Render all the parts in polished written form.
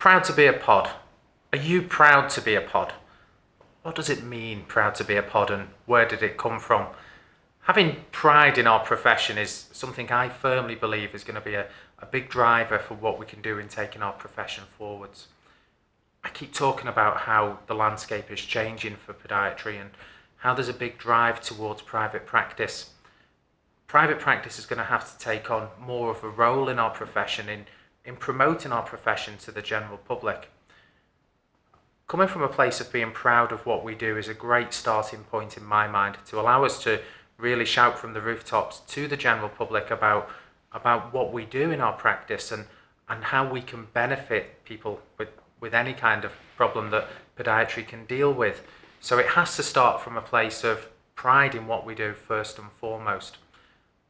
Proud to be a pod. Are you proud to be a pod? What does it mean, proud to be a pod, and where did it come from? Having pride in our profession is something I firmly believe is going to be a big driver for what we can do in taking our profession forwards. I keep talking about how the landscape is changing for podiatry and how there's a big drive towards private practice. Private practice is going to have to take on more of a role in our profession, in promoting our profession to the general public. Coming from a place of being proud of what we do is a great starting point in my mind to allow us to really shout from the rooftops to the general public about what we do in our practice and how we can benefit people with any kind of problem that podiatry can deal with. So it has to start from a place of pride in what we do first and foremost.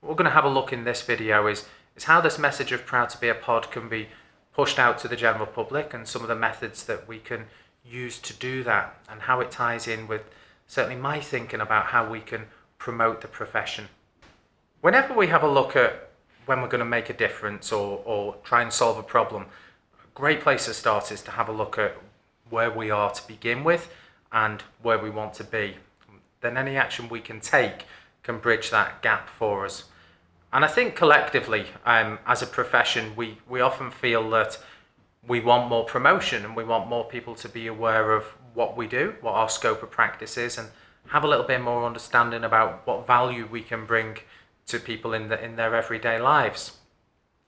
What we're going to have a look in this video is how this message of proud to be a pod can be pushed out to the general public and some of the methods that we can use to do that and how it ties in with certainly my thinking about how we can promote the profession. Whenever we have a look at when we're going to make a difference or try and solve a problem, a great place to start is to have a look at where we are to begin with and where we want to be. Then any action we can take can bridge that gap for us. And I think collectively, as a profession, we often feel that we want more promotion and we want more people to be aware of what we do, what our scope of practice is, and have a little bit more understanding about what value we can bring to people in their everyday lives.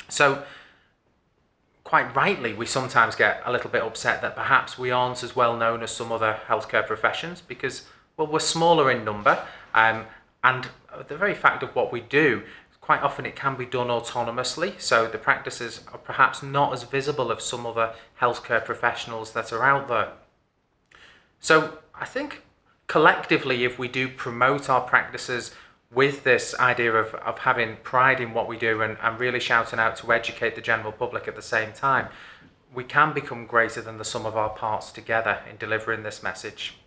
So quite rightly, we sometimes get a little bit upset that perhaps we aren't as well known as some other healthcare professions because, well, we're smaller in number, and the very fact of what we do, quite often it can be done autonomously, so the practices are perhaps not as visible as some other healthcare professionals that are out there. So I think collectively, if we do promote our practices with this idea of having pride in what we do and really shouting out to educate the general public at the same time, we can become greater than the sum of our parts together in delivering this message.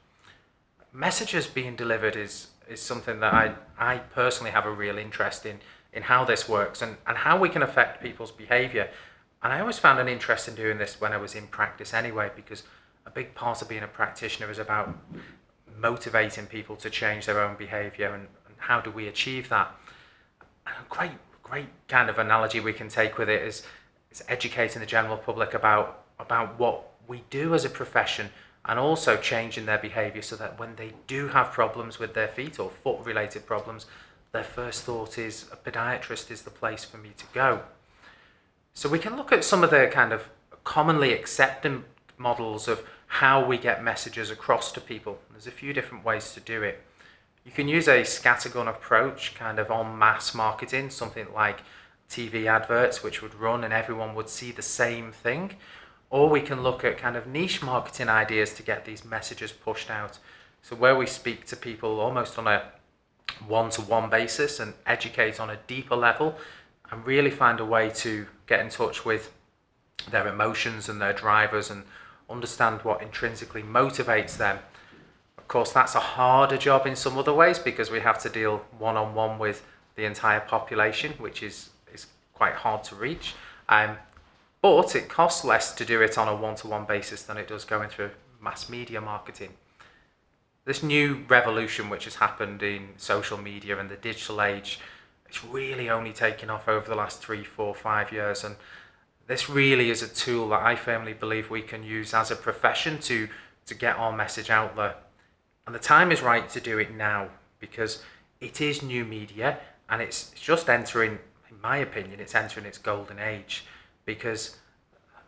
Messages being delivered is something that I personally have a real interest in how this works and how we can affect people's behaviour. And I always found an interest in doing this when I was in practice anyway, because a big part of being a practitioner is about motivating people to change their own behaviour and how do we achieve that. And a great kind of analogy we can take with it is educating the general public about what we do as a profession and also changing their behaviour so that when they do have problems with their feet or foot related problems, their first thought is a podiatrist is the place for me to go. So we can look at some of the kind of commonly accepted models of how we get messages across to people. There's a few different ways to do it. You can use a scattergun approach, kind of en masse marketing, something like TV adverts which would run and everyone would see the same thing. Or we can look at kind of niche marketing ideas to get these messages pushed out. So where we speak to people almost on a one-to-one basis and educate on a deeper level and really find a way to get in touch with their emotions and their drivers and understand what intrinsically motivates them. Of course, that's a harder job in some other ways because we have to deal one-on-one with the entire population, which is quite hard to reach. But it costs less to do it on a one-to-one basis than it does going through mass media marketing. This new revolution which has happened in social media and the digital age, it's really only taken off over the last 3, 4, 5 years. And this really is a tool that I firmly believe we can use as a profession to get our message out there. And the time is right to do it now because it is new media and it's just entering, in my opinion, it's entering its golden age because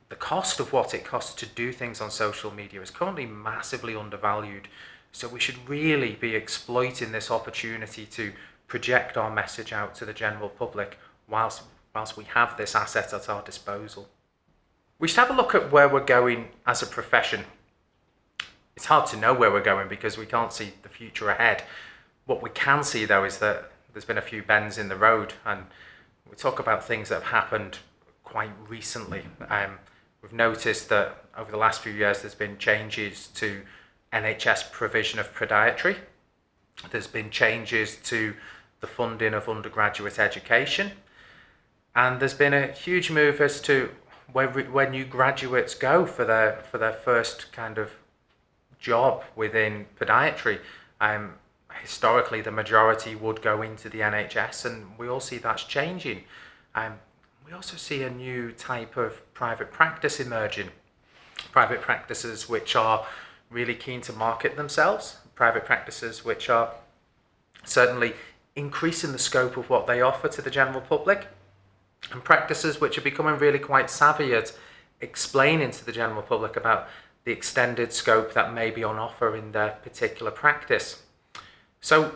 the cost of what it costs to do things on social media is currently massively undervalued. So we should really be exploiting this opportunity to project our message out to the general public whilst we have this asset at our disposal. We should have a look at where we're going as a profession. It's hard to know where we're going because we can't see the future ahead. What we can see though is that there's been a few bends in the road and we talk about things that have happened quite recently. We've noticed that over the last few years there's been changes to NHS provision of podiatry. There's been changes to the funding of undergraduate education. And there's been a huge move as to where new graduates go for their first kind of job within podiatry. Historically, the majority would go into the NHS, and we all see that's changing. We also see a new type of private practice emerging. Private practices which are really keen to market themselves. Private practices which are certainly increasing the scope of what they offer to the general public. And practices which are becoming really quite savvy at explaining to the general public about the extended scope that may be on offer in their particular practice. So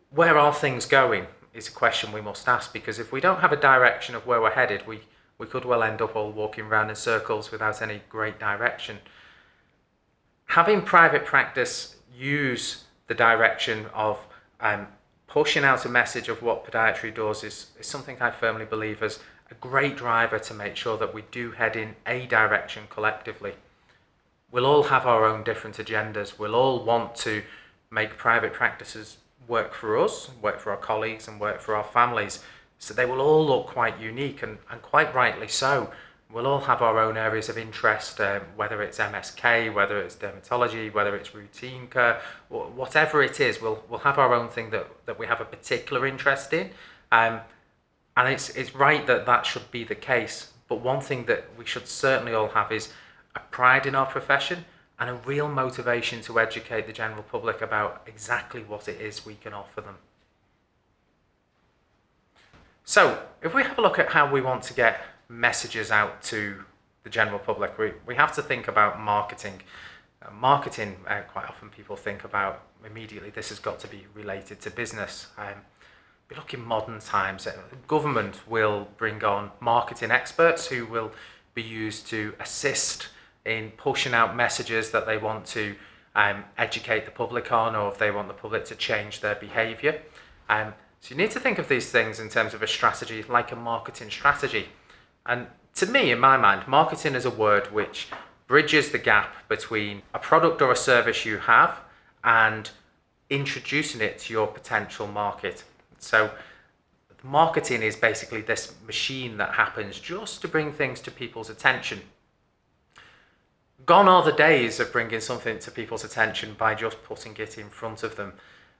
where are things going is a question we must ask, because if we don't have a direction of where we're headed, we could well end up all walking around in circles without any great direction. Having private practice use the direction of pushing out a message of what podiatry does is something I firmly believe is a great driver to make sure that we do head in a direction collectively. We'll all have our own different agendas. We'll all want to make private practices work for us, work for our colleagues, and work for our families. So they will all look quite unique, and quite rightly so. We'll all have our own areas of interest, whether it's MSK, whether it's dermatology, whether it's routine care, whatever it is, we'll have our own thing that we have a particular interest in. And it's right that should be the case. But one thing that we should certainly all have is a pride in our profession and a real motivation to educate the general public about exactly what it is we can offer them. So if we have a look at how we want to get messages out to the general public, we have to think about marketing. Marketing, quite often people think about immediately this has got to be related to business. We look in modern times, government will bring on marketing experts who will be used to assist in pushing out messages that they want to educate the public on, or if they want the public to change their behaviour. So you need to think of these things in terms of a strategy, like a marketing strategy. And to me, in my mind, marketing is a word which bridges the gap between a product or a service you have and introducing it to your potential market. So marketing is basically this machine that happens just to bring things to people's attention. Gone are the days of bringing something to people's attention by just putting it in front of them,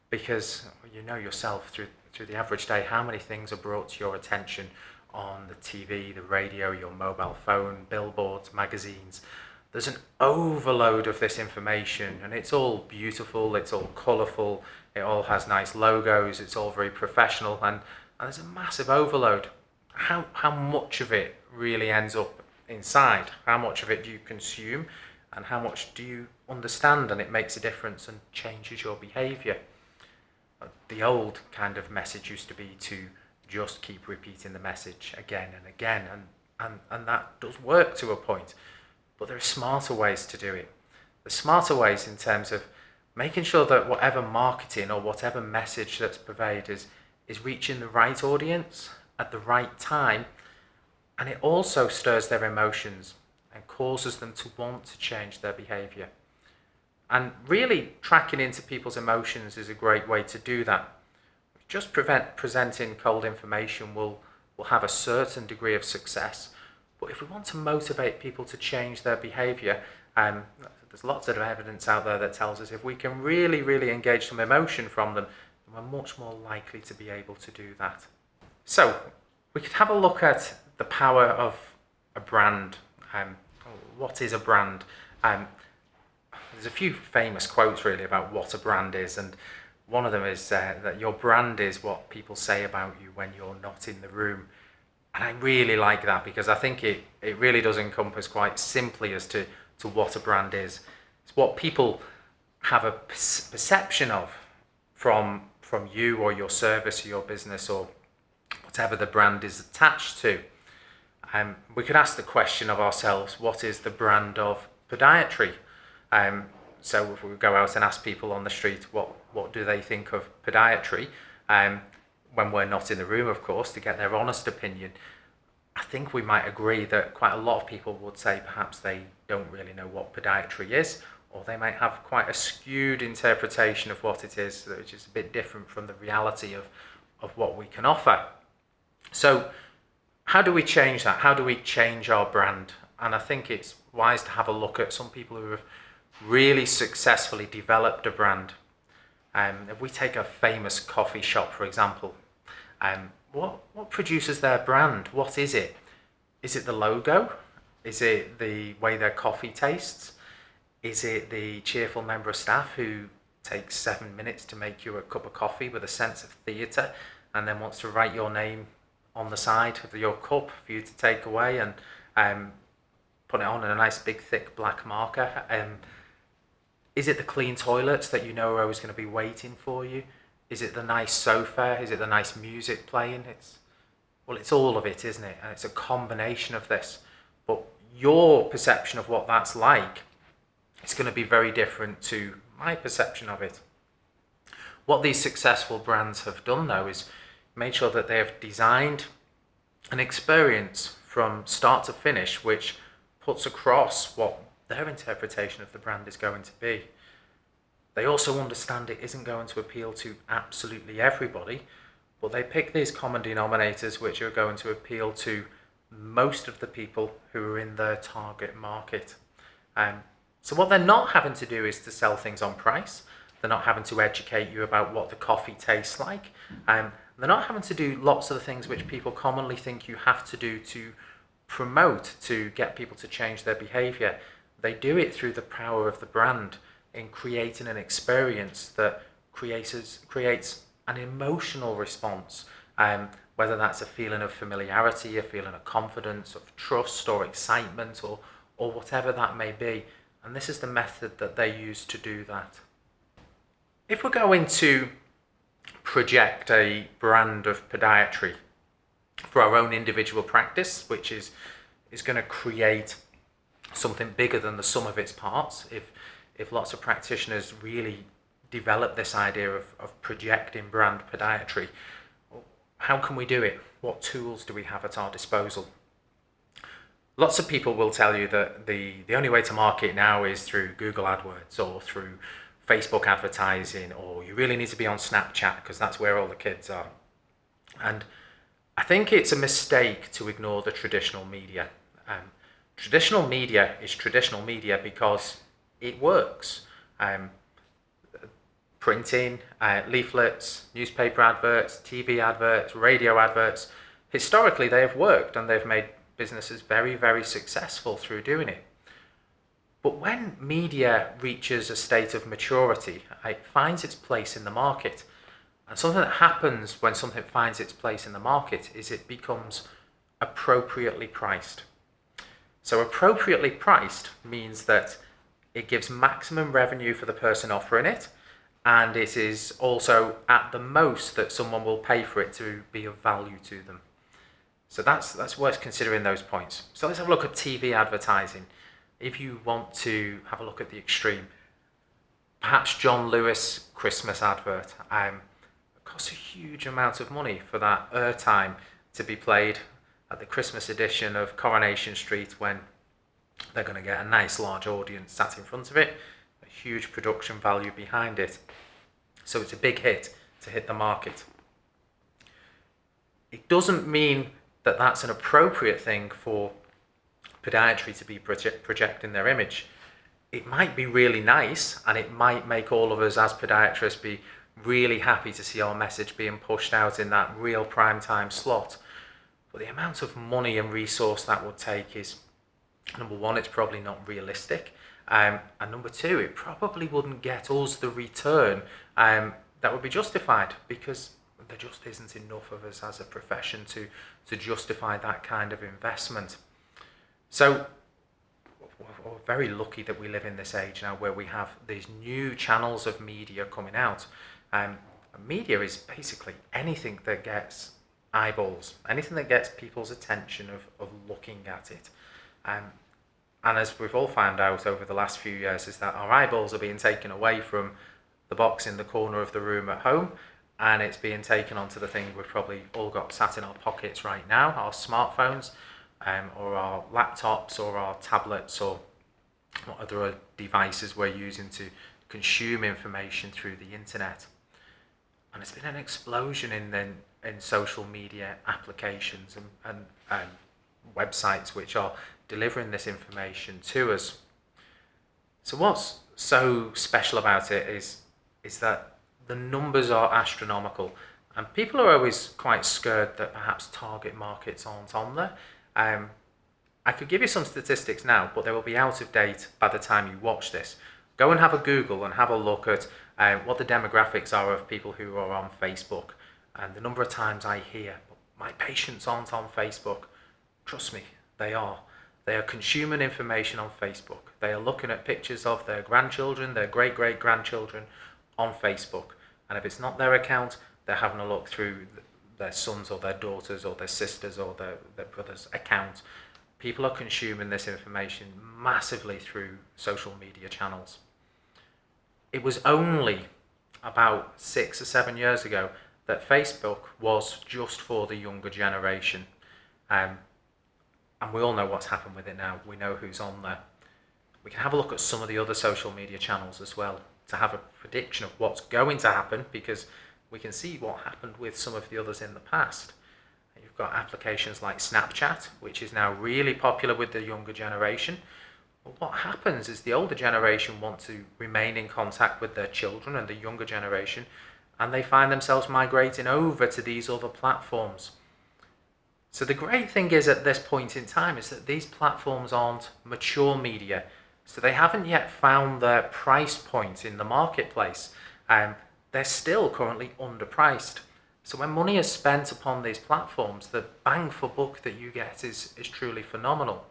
because you know yourself through the average day how many things are brought to your attention on the TV, the radio, your mobile phone, billboards, magazines. There's an overload of this information, and it's all beautiful, it's all colourful, it all has nice logos, it's all very professional, and there's a massive overload. How much of it really ends up inside? How much of it do you consume, and how much do you understand and it makes a difference and changes your behaviour? The old kind of message used to be to just keep repeating the message again and again, and that does work to a point, but there are smarter ways to do it. The smarter ways in terms of making sure that whatever marketing or whatever message that's purveyed is reaching the right audience at the right time, and it also stirs their emotions and causes them to want to change their behaviour. And really tracking into people's emotions is a great way to do that. Just presenting cold information will have a certain degree of success, but if we want to motivate people to change their behaviour, there's lots of evidence out there that tells us if we can really engage some emotion from them, then we're much more likely to be able to do that. So we could have a look at the power of a brand. What is a brand? There's a few famous quotes really about what a brand is, and one of them is that your brand is what people say about you when you're not in the room. And I really like that, because I think it really does encompass quite simply as to what a brand is. It's what people have a perception of from you or your service or your business or whatever the brand is attached to. We could ask the question of ourselves, what is the brand of podiatry? So if we go out and ask people on the street what do they think of podiatry, when we're not in the room, of course, to get their honest opinion, I think we might agree that quite a lot of people would say perhaps they don't really know what podiatry is, or they might have quite a skewed interpretation of what it is, which is a bit different from the reality of what we can offer. So How do we change that? How do we change our brand? And I think it's wise to have a look at some people who have really successfully developed a brand. If we take a famous coffee shop, for example, what produces their brand? What is it? Is it the logo? Is it the way their coffee tastes? Is it the cheerful member of staff who takes 7 minutes to make you a cup of coffee with a sense of theatre and then wants to write your name on the side of your cup for you to take away and put it on in a nice big thick black marker? Is it the clean toilets that you know are always going to be waiting for you? Is it the nice sofa? Is it the nice music playing? It's all of it, isn't it? And it's a combination of this. But your perception of what that's like is going to be very different to my perception of it. What these successful brands have done, though, is made sure that they have designed an experience from start to finish which puts across what their interpretation of the brand is going to be. They also understand it isn't going to appeal to absolutely everybody, but they pick these common denominators which are going to appeal to most of the people who are in their target market. So what they're not having to do is to sell things on price. They're not having to educate you about what the coffee tastes like. They're not having to do lots of the things which people commonly think you have to do to promote, to get people to change their behavior. They do it through the power of the brand in creating an experience that creates an emotional response, whether that's a feeling of familiarity, a feeling of confidence, of trust or excitement or whatever that may be. And this is the method that they use to do that. If we're going to project a brand of podiatry for our own individual practice, which is going to create something bigger than the sum of its parts, if lots of practitioners really develop this idea of projecting brand podiatry, how can we do it? What tools do we have at our disposal? Lots of people will tell you that the only way to market now is through Google AdWords or through Facebook advertising, or you really need to be on Snapchat because that's where all the kids are. And I think it's a mistake to ignore the traditional media. Traditional media is traditional media because it works. Printing, leaflets, newspaper adverts, TV adverts, radio adverts, historically they have worked and they've made businesses very, very successful through doing it. But when media reaches a state of maturity, it finds its place in the market. And something that happens when something finds its place in the market is it becomes appropriately priced. So appropriately priced means that it gives maximum revenue for the person offering it, and it is also at the most that someone will pay for it to be of value to them. So that's worth considering, those points. So let's have a look at TV advertising. If you want to have a look at the extreme, perhaps John Lewis Christmas advert. It costs a huge amount of money for that airtime to be played at the Christmas edition of Coronation Street when they're going to get a nice large audience sat in front of it, a huge production value behind it. So it's a big hit to hit the market. It doesn't mean that that's an appropriate thing for podiatry to be projecting their image. It might be really nice and it might make all of us as podiatrists be really happy to see our message being pushed out in that real prime time slot. But the amount of money and resource that would take is, number one, it's probably not realistic. And number two, it probably wouldn't get us the return that would be justified, because there just isn't enough of us as a profession to justify that kind of investment. So we're very lucky that we live in this age now where we have these new channels of media coming out. Media is basically anything that gets eyeballs, anything that gets people's attention of looking at it. And as we've all found out over the last few years, is that our eyeballs are being taken away from the box in the corner of the room at home, and it's being taken onto the thing we've probably all got sat in our pockets right now, our smartphones, or our laptops, or our tablets, or what other devices we're using to consume information through the internet. And it's been an explosion in the in social media applications and websites which are delivering this information to us. So what's so special about it is that the numbers are astronomical, and people are always quite scared that perhaps target markets aren't on there. I could give you some statistics now, but they will be out of date by the time you watch this. Go and have a Google and have a look at what the demographics are of people who are on Facebook. And the number of times I hear, my patients aren't on Facebook. Trust me, they are. They are consuming information on Facebook. They are looking at pictures of their grandchildren, their great-great-grandchildren on Facebook. And if it's not their account, they're having a look through their sons or their daughters or their sisters or their brother's account. People are consuming this information massively through social media channels. It was only about 6 or 7 years ago that Facebook was just for the younger generation. And we all know what's happened with it now. We know who's on there. We can have a look at some of the other social media channels as well to have a prediction of what's going to happen, because we can see what happened with some of the others in the past. You've got applications like Snapchat, which is now really popular with the younger generation. Well, what happens is the older generation want to remain in contact with their children and the younger generation, and they find themselves migrating over to these other platforms. So the great thing is at this point in time is that these platforms aren't mature media. So they haven't yet found their price point in the marketplace. They're still currently underpriced. So when money is spent upon these platforms, the bang for buck that you get is truly phenomenal.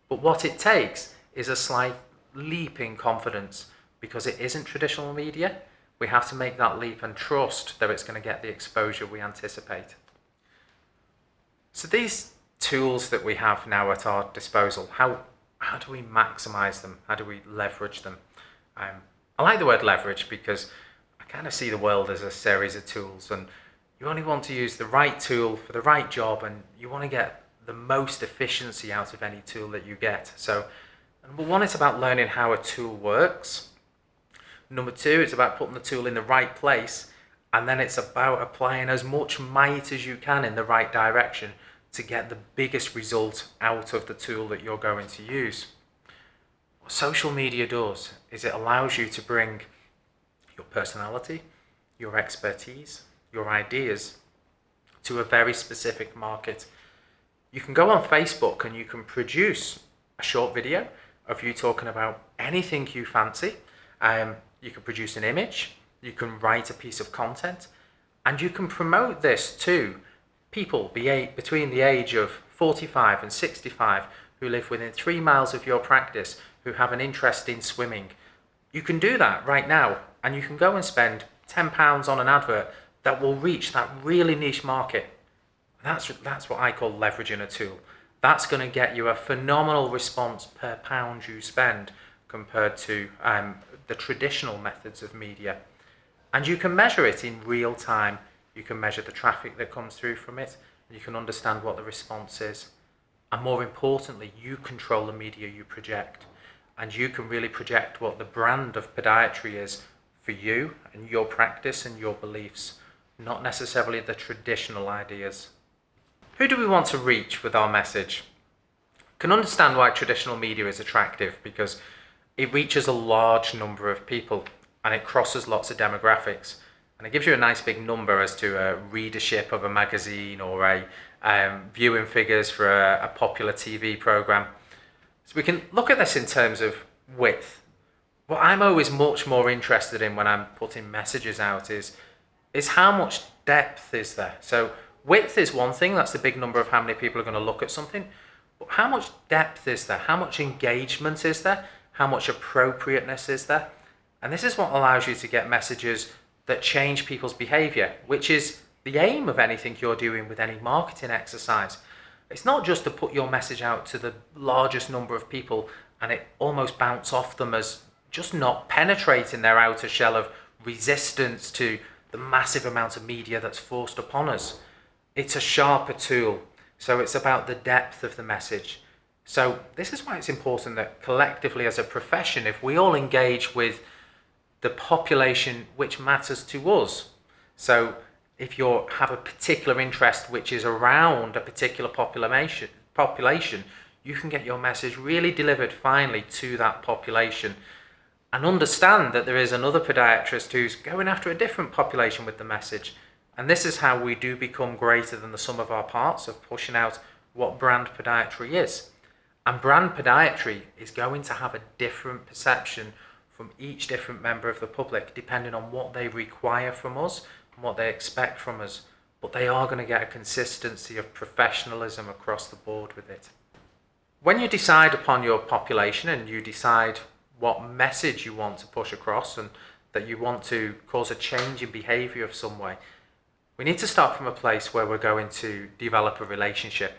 But what it takes is a slight leap in confidence, because it isn't traditional media. We have to make that leap and trust that it's going to get the exposure we anticipate. So these tools that we have now at our disposal, how do we maximize them? How do we leverage them? I like the word leverage because I kind of see the world as a series of tools, and you only want to use the right tool for the right job, and you want to get the most efficiency out of any tool that you get. So number one, it's about learning how a tool works. Number two, it's about putting the tool in the right place. And then it's about applying as much might as you can in the right direction to get the biggest result out of the tool that you're going to use. What social media does is it allows you to bring your personality, your expertise, your ideas to a very specific market. You can go on Facebook and you can produce a short video of you talking about anything you fancy. You can produce an image. You can write a piece of content, and you can promote this to people between the age of 45 and 65 who live within 3 miles of your practice, who have an interest in swimming. You can do that right now, and you can go and spend £10 on an advert that will reach that really niche market. That's what I call leveraging a tool. That's going to get you a phenomenal response per pound you spend compared to the traditional methods of media. And you can measure it in real time. You can measure the traffic that comes through from it. You can understand what the response is. And more importantly, you control the media you project. And you can really project what the brand of podiatry is for you and your practice and your beliefs, not necessarily the traditional ideas. Who do we want to reach with our message? You can understand why traditional media is attractive, because it reaches a large number of people and it crosses lots of demographics. And it gives you a nice big number as to a readership of a magazine or a viewing figures for a popular TV program. So we can look at this in terms of width. What I'm always much more interested in when I'm putting messages out is how much depth is there. So width is one thing, that's the big number of how many people are going to look at something. But how much depth is there? How much engagement is there? How much appropriateness is there? And this is what allows you to get messages that change people's behavior, which is the aim of anything you're doing with any marketing exercise. It's not just to put your message out to the largest number of people and it almost bounce off them as just not penetrating their outer shell of resistance to the massive amount of media that's forced upon us. It's a sharper tool. So it's about the depth of the message. So this is why it's important that collectively as a profession, if we all engage with the population which matters to us. So if you have a particular interest which is around a particular population, you can get your message really delivered finally to that population, and understand that there is another podiatrist who's going after a different population with the message. And this is how we do become greater than the sum of our parts of pushing out what brand podiatry is. And brand podiatry is going to have a different perception from each different member of the public, depending on what they require from us and what they expect from us. But they are going to get a consistency of professionalism across the board with it. When you decide upon your population and you decide what message you want to push across and that you want to cause a change in behaviour of some way, we need to start from a place where we're going to develop a relationship.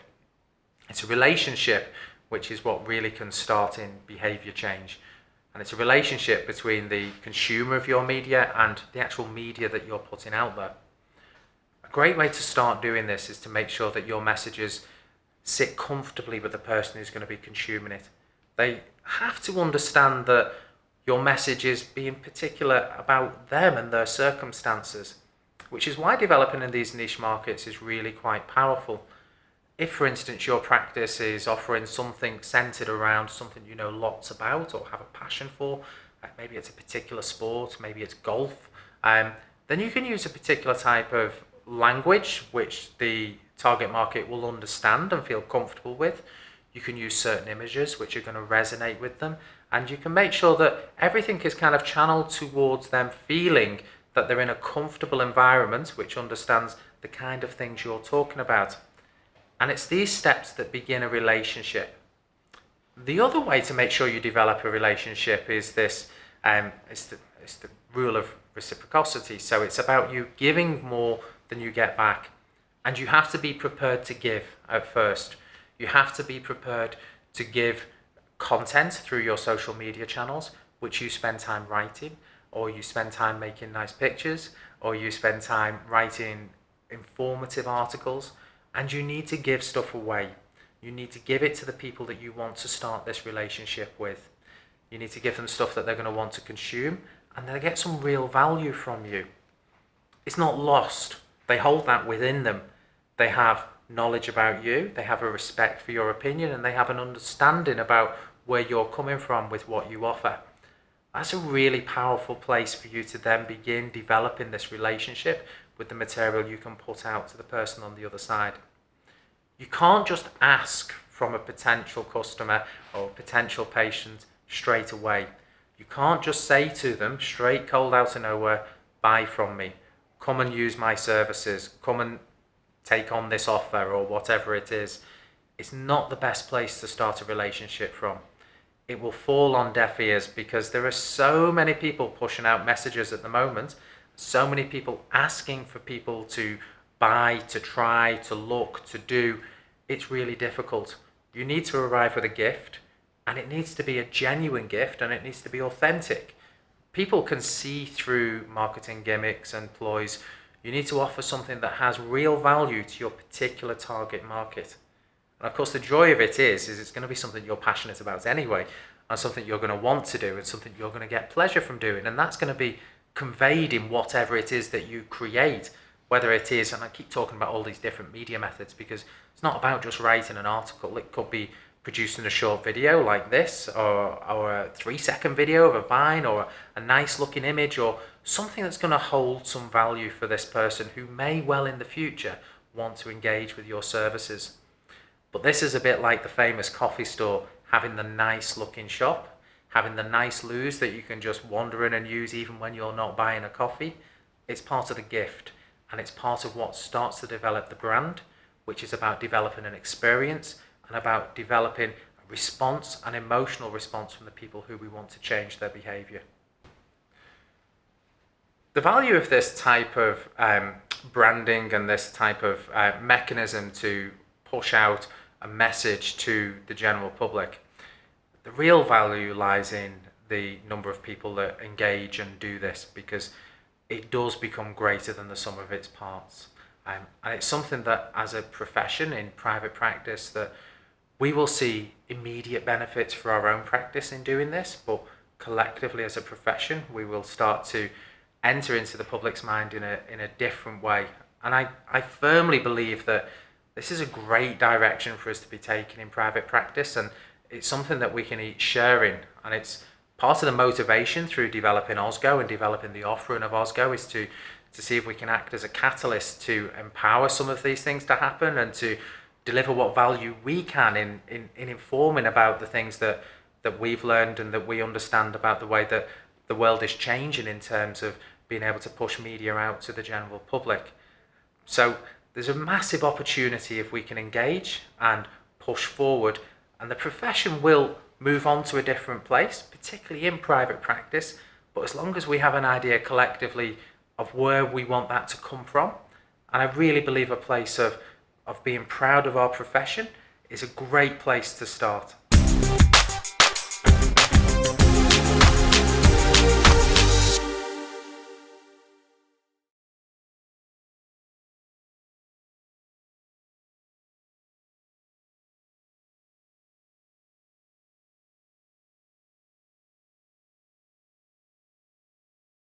It's a relationship which is what really can start in behaviour change. And it's a relationship between the consumer of your media and the actual media that you're putting out there. A great way to start doing this is to make sure that your messages sit comfortably with the person who's going to be consuming it. They have to understand that your message is being particular about them and their circumstances, which is why developing in these niche markets is really quite powerful. If, for instance, your practice is offering something centered around something you know lots about or have a passion for, maybe it's a particular sport, maybe it's golf, then you can use a particular type of language which the target market will understand and feel comfortable with. You can use certain images which are going to resonate with them, and you can make sure that everything is kind of channeled towards them feeling that they're in a comfortable environment which understands the kind of things you're talking about. And it's these steps that begin a relationship. The other way to make sure you develop a relationship is this, it's the rule of reciprocity. So it's about you giving more than you get back. And you have to be prepared to give at first. You have to be prepared to give content through your social media channels, which you spend time writing, or you spend time making nice pictures, or you spend time writing informative articles. And you need to give stuff away. You need to give it to the people that you want to start this relationship with. You need to give them stuff that they're going to want to consume, and they'll get some real value from you. It's not lost. They hold that within them. They have knowledge about you, they have a respect for your opinion, and they have an understanding about where you're coming from with what you offer. That's a really powerful place for you to then begin developing this relationship with the material you can put out to the person on the other side. You can't just ask from a potential customer or potential patient straight away. You can't just say to them straight cold out of nowhere, buy from me, come and use my services, come and take on this offer or whatever it is. It's not the best place to start a relationship from. It will fall on deaf ears because there are so many people pushing out messages at the moment, so many people asking for people to buy, to try, to look, to do. It's really difficult. You need to arrive with a gift, and it needs to be a genuine gift, and it needs to be authentic. People can see through marketing gimmicks and ploys. You need to offer something that has real value to your particular target market. And of course, the joy of it is it's going to be something you're passionate about anyway, and something you're going to want to do, and something you're going to get pleasure from doing. And that's going to be conveyed in whatever it is that you create, whether it is, and I keep talking about all these different media methods because it's not about just writing an article. It could be producing a short video like this, or a 3-second video of a vine, or a nice looking image, or something that's going to hold some value for this person who may well in the future want to engage with your services. But this is a bit like the famous coffee store, having the nice looking shop, having the nice loos that you can just wander in and use even when you're not buying a coffee. It's part of the gift, and it's part of what starts to develop the brand, which is about developing an experience and about developing a response, an emotional response from the people who we want to change their behaviour. The value of this type of branding and this type of mechanism to push out a message to the general public, the real value lies in the number of people that engage and do this, because it does become greater than the sum of its parts. And it's something that as a profession in private practice that we will see immediate benefits for our own practice in doing this, but collectively as a profession we will start to enter into the public's mind in a different way, And I firmly believe that this is a great direction for us to be taking in private practice, and it's something that we can each share in. And it's part of the motivation through developing OSGO and developing the offering of OSGO is to see if we can act as a catalyst to empower some of these things to happen and to deliver what value we can in informing about the things that we've learned and that we understand about the way that the world is changing in terms of being able to push media out to the general public. So there's a massive opportunity if we can engage and push forward, and the profession will move on to a different place, particularly in private practice, but as long as we have an idea collectively of where we want that to come from. And I really believe a place of being proud of our profession is a great place to start.